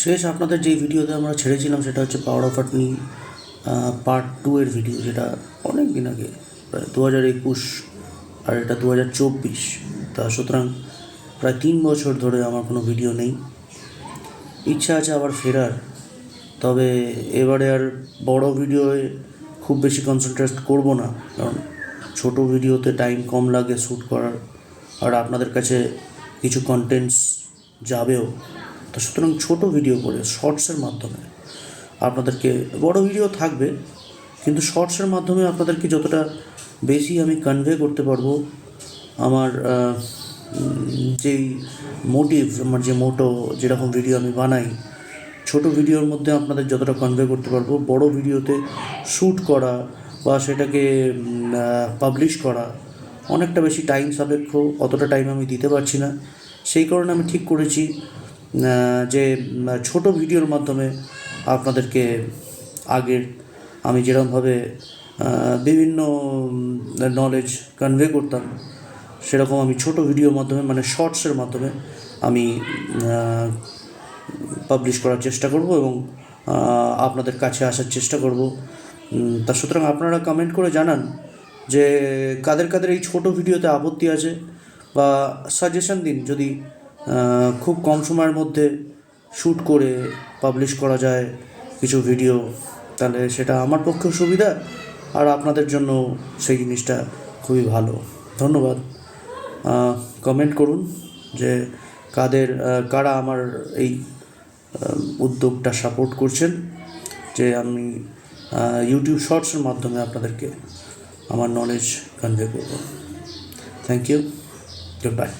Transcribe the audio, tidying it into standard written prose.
শেষ আপনাদের যেই ভিডিওতে আমরা ছেড়েছিলাম সেটা হচ্ছে পাওয়ার অফ আর্টনি পার্ট 2 এর ভিডিও, যেটা অনেক দিন আগে, প্রায় 2021, আর এটা 2024। সুতরাং প্রায় 3 বছর ধরে আমার কোনো ভিডিও নেই। ইচ্ছা আছে আবার ফেরার, তবে এবারে আর বড় ভিডিওয়ে খুব বেশি কনসেন্ট্রেট করব না, কারণ ছোট ভিডিওতে টাইম কম লাগে শ্যুট করার, আর আপনাদের কাছে কিছু কন্টেন্টস যাবেও। সুতরাং ছোট ভিডিও করে শর্টসের মাধ্যমে আপনাদেরকে, বড় ভিডিও থাকবে কিন্তু শর্টসের মাধ্যমে আপনাদেরকে যতটা বেশি আমি কনভে করতে পারবো আমার যেই মোটিভ, আমার যে মোটো, যেরকম ভিডিও আমি বানাই, ছোট ভিডিওর মধ্যে আপনাদের যতটা কনভে করতে পারবো, বড় ভিডিওতে শ্যুট করা বা সেটাকে পাবলিশ করা অনেকটা বেশি টাইম সাপেক্ষ, অতটা টাইম আমি দিতে পারছি না। সেই কারণে আমি ঠিক করেছি যে ছোট ভিডিওর মাধ্যমে আপনাদেরকে আগের আমি যেরকমভাবে বিভিন্ন নলেজ কনভে করতাম, সেরকম আমি ছোট ভিডিওর মাধ্যমে, মানে শর্টসের মাধ্যমে আমি পাবলিশ করার চেষ্টা করব এবং আপনাদের কাছে আসার চেষ্টা করব। সুতরাং আপনারা কমেন্ট করে জানান যে কাদের কাদের এই ছোট ভিডিওতে আপত্তি আছে, বা সাজেশন দিন যদি খুব কম সময়ের মধ্যে শ্যুট করে পাবলিশ করা যায় কিছু ভিডিও, তাহলে সেটা আমার পক্ষেও সুবিধা আর আপনাদের জন্য সেই জিনিসটা খুবই ভালো। ধন্যবাদ। কমেন্ট করুন যে কারা আমার এই উদ্যোগটা সাপোর্ট করছেন, যে আমি ইউটিউব শর্টসের মাধ্যমে আপনাদেরকে আমার নলেজ কনভে করব। Thank you, good bye.